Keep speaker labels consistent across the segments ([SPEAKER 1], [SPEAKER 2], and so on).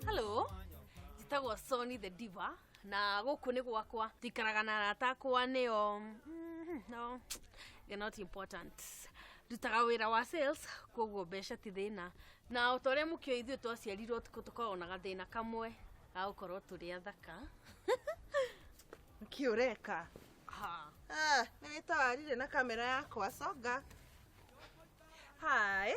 [SPEAKER 1] Hello, jitagwo Sony the Diva na guku ni gwakwa tikaraga na ratakwa nio no you're not important. Dutaga wira wa sales koguo besha ti thina na utore mukio ithu twaciarirwo tuko na gathina kamwe au korwo turi athaka
[SPEAKER 2] kiureka ni tawarire na kamera yakwa songa. Hai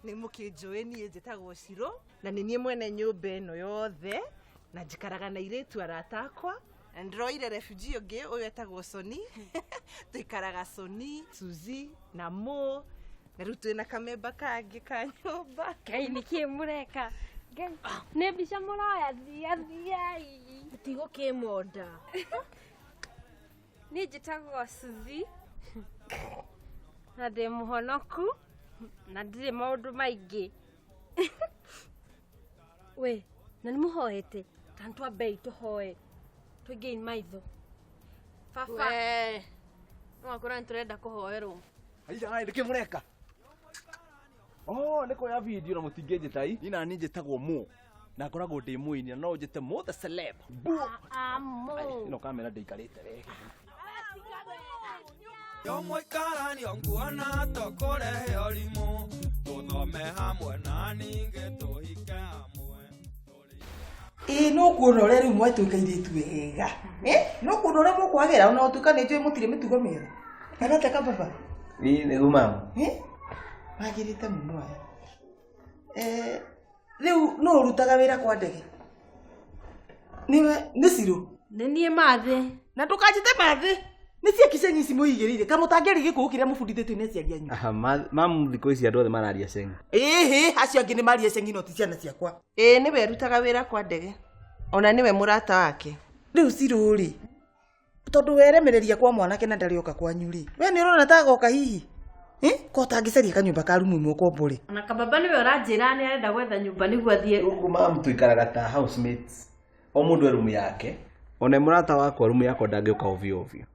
[SPEAKER 2] ni mukinjui nie njitagwo Shiro na ni nie mwene nyumba eno yothe na njikaraga na iretu aratakwa ndroire refugee ungi uyu etagwo Sony tuikaraga Sony Suzi na Mo na rutu na kamemba kangi ka nyumba
[SPEAKER 3] kai niki mureka ngai ne bisha muraya thia
[SPEAKER 1] tigo kimonda
[SPEAKER 3] ni njitagwo Suzi na ndi muhonoku na ndire maundu maingi we na ni muhoete tantwa bei tuhoe tugain maitho
[SPEAKER 1] fafa we no kora nturenda kuhoerwo
[SPEAKER 4] haiya ndike mureka niko ya video na mutingeje tai ina ni njitagwo Mo na koragwo ndi muini no njite Mo the celeb
[SPEAKER 3] Mo
[SPEAKER 4] no kamera ndeikarite rega
[SPEAKER 5] yo moikarani onguana tokorehe orimo tuthome hamwe na ninge tuhike hamwe
[SPEAKER 2] no kuona ore ri mwe tukairitu wega no kuona ore mukwagira ona utukane njwe mutire mitugo mera arate ka baba
[SPEAKER 4] ni gumama
[SPEAKER 2] magirite muno aya riu no rutaga wira kwa ndege niwe ni Shiro
[SPEAKER 1] nie mathe
[SPEAKER 2] na ndukajite mathe ni cia kicenyi cimu igirire kamutangeri gikuku kiria mufundithitwe ni cia gianyu
[SPEAKER 4] mamu thiko ici andu othe mararia cengi
[SPEAKER 2] acio angi ni maria cengi no ti ciana ciakwa niwe rutaga wira kwa ndege ona niwe murata wake riu Shiro ri tondu weremereria kwa mwanake na ndarioka kwanyu ri we ni urona ta goka hihi ko tangiceria kanyumba ka rumu imwe ko mburi
[SPEAKER 1] ona kababa niwe uranjira ni arenda gwetha nyumba niguo athie
[SPEAKER 4] mamu tuikaraga ta housemates o mundu rumu yake ona murata wakwa rumu yako ndangiuka ovyo ovyo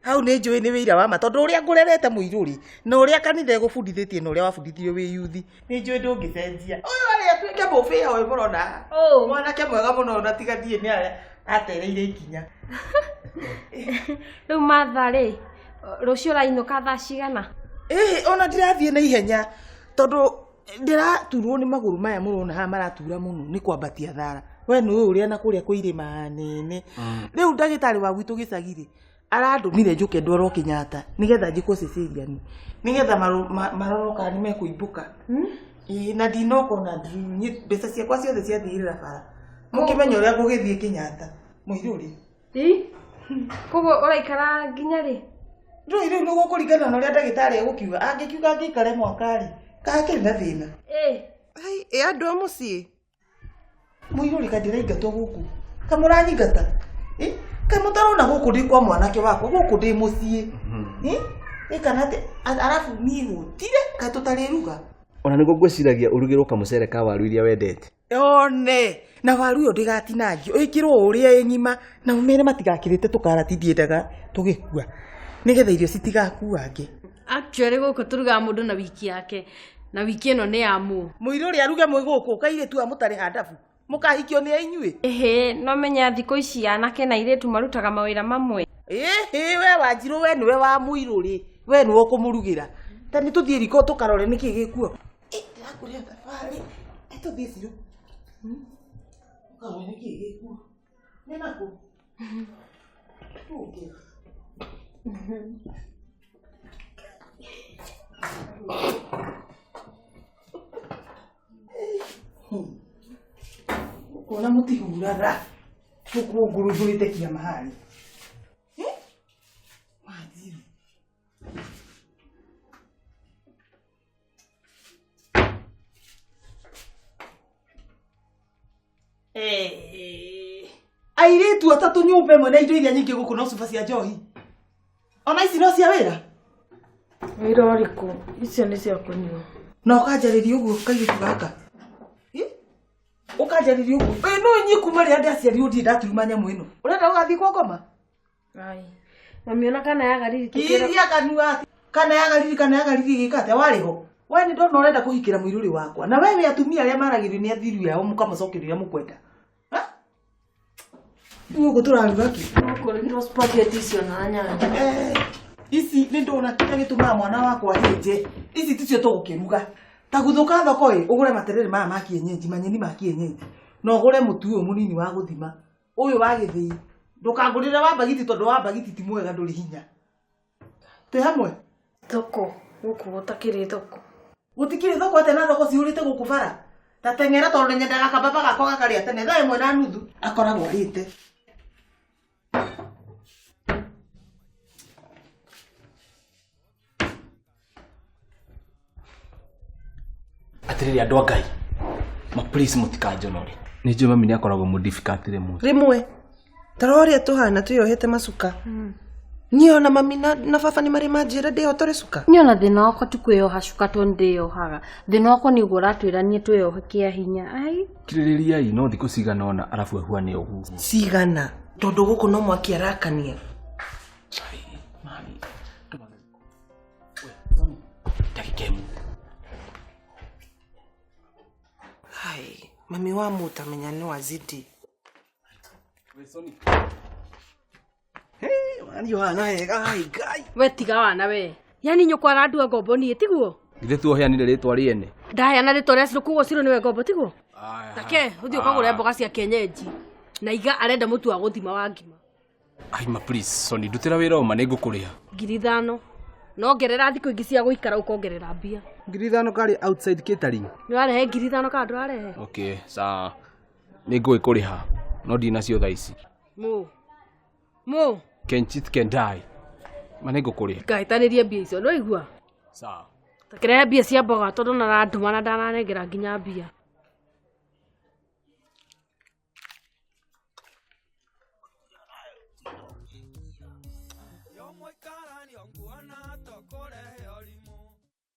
[SPEAKER 2] hau ni njui ni wira wa ma tondu uria ngurerete muiruri na uria kanitha egufundithitie na uria wafundithirio wi yuthi ni njui ndungicenjia uyu ari atuike mufia oi murona mwanake mwega muno na tigathie ni atereire ikinya
[SPEAKER 3] riu mathari rucio rainuka thaa cigana
[SPEAKER 2] ona ndirathie na ihenya tondu ndiraturwo ni maguru maya murona ha maratura muno ni kwambatia thara we ni uria na kuria kuirima nene riu ndagitari wa gwitu gicagire arandumire njuke ndwaro Kenyatta nigetha njiko Cecilian nigetha maroroka ni mekuibuka na dinoko na ni besa ciakwa ciothe ciathirira bara mukimenya uria gugithie Kenyatta muiruri
[SPEAKER 3] kogo uraikara nginya ri
[SPEAKER 2] ndio no gukuringana na uria ndagitari egukiuga angikiuga ngikare mwakari kakiri na thina andu amucie muiruri kadiraingatwo guku kamuranyingata kamutarona guku ndi kwa mwanake wako guku ndi mucie kanate arafu ni gutire katutariruga
[SPEAKER 4] ona niguo ngwiciragia urugirwo kamucere ka waru iria wendete
[SPEAKER 2] one na waru yo ndigatinangio ikirwo uria enyima na umere matigakirite tukaratithie ndaga tugikua nigetha irio citigakuange
[SPEAKER 1] actually guku turuga mundu na wiki yake na wiki eno ni amu
[SPEAKER 2] muiruri aruge mwe guku kaire tu amutare handafu mukahikio ni ainyue
[SPEAKER 3] no menya thiko ici anake na iretu marutaga mawira mamwe
[SPEAKER 2] we Wanjiru we niwe wa muiruri we niwe kumurugira tani tuthie riko tukarore niki gikuo ndirakuria tafari tuthie Shiro kawe niki gikuo nena ku tuke kuna mutihurara tukugurugurite kia mahali Wanjiru airetu atatu nyumba imwe na indo iria nyingi guku no cuba cia njohi ona ici no cia wira
[SPEAKER 3] wira uriku icio ni cia kunyua
[SPEAKER 2] na ukanjariria uguo kairitu gaka ukanjariria uguo no nyiku mari andi aciari undi ndaturuma nyamu ino urenda ugathii kwa ngoma
[SPEAKER 3] ai na miona kana ya gariri
[SPEAKER 2] kiria kanua kana yagariri gikate wariho we ni ndona urenda kuhikira muiruri wakwa na wewe atumia aria maragiri ni athiru yao mukamucokeria mukwenda ha ugo turaruga ki
[SPEAKER 1] Ukoregirwo spaghetti icio na nyanya.
[SPEAKER 2] Ici ni ndona kinya gituma mwana wakwa hinje ici ticio tugukiruga ta guthuka thoko ugure materere maya ma kienyeji manyeni ma kienyeji no ugure mutu uyu munini wa guthima uyu wa githii ndukangurire wa bagiti tondu wa bagiti ti mwega nduri hinya te hamwe
[SPEAKER 1] Thoko guku gutakiri thoko.
[SPEAKER 2] gutikiri thoko ate na thoko ciurite guku bara ta tengera tondu nyendaga kababa gakwa gakaria tene thaa imwe na nuthu akoragwo arite
[SPEAKER 4] atiriri andu Ngai ma please mutikanjonore ni njui mami ni akoragwo mu difficult
[SPEAKER 6] rimwe taroria tuhana tuyohete macuka niyo na mami na baba ni mari manjira ndio tore cuka
[SPEAKER 3] Nyona thina wakwa tu kwĩyoha cuka to ndĩyohaga. Thina wakwa nĩ guo ũratwĩrania twĩyohe kĩa hinya. Ai,
[SPEAKER 4] kiririai no thikũ cigana ona arabu ahuane ũguo
[SPEAKER 6] cigana tondu guku no mwaki arakania
[SPEAKER 4] mami takikemu
[SPEAKER 6] hai mami wa muta menya ni wazidi
[SPEAKER 4] mani wana hega Ngai
[SPEAKER 1] We tiga wana we. Yani nyũkwa arandua ngombo niĩ tiguo.
[SPEAKER 4] githe tuoheanire rĩtwa rĩene
[SPEAKER 1] Ndaheana rĩtwa rĩa ciro kuguo ciro nĩwe ngombo tiguo. Take uthio kagũre mboga cia kienyeji. Na iga arenda mũtu wa gũthima wa ngima.
[SPEAKER 4] ai ma please Soni ndutĩra wĩra ũma nĩngũkũrĩha
[SPEAKER 1] 5,000. No ngerera thikũ ingĩ cia gũikara ũkongerera mbia.
[SPEAKER 4] 5,000 kari outside catering
[SPEAKER 1] Nĩ warehe 5,000 kana ndũrarehe?
[SPEAKER 4] okay sawa nĩngũgĩkũrĩha no ndinacio thaa ici
[SPEAKER 1] Mo.
[SPEAKER 4] can cheat can die ma nĩngũkũrĩha
[SPEAKER 1] Ngahĩtanĩrie mbia icio, no igua.
[SPEAKER 4] sawa
[SPEAKER 1] Takirehe mbia cia mboga tondũ na nduma na ndananengera nginya mbia.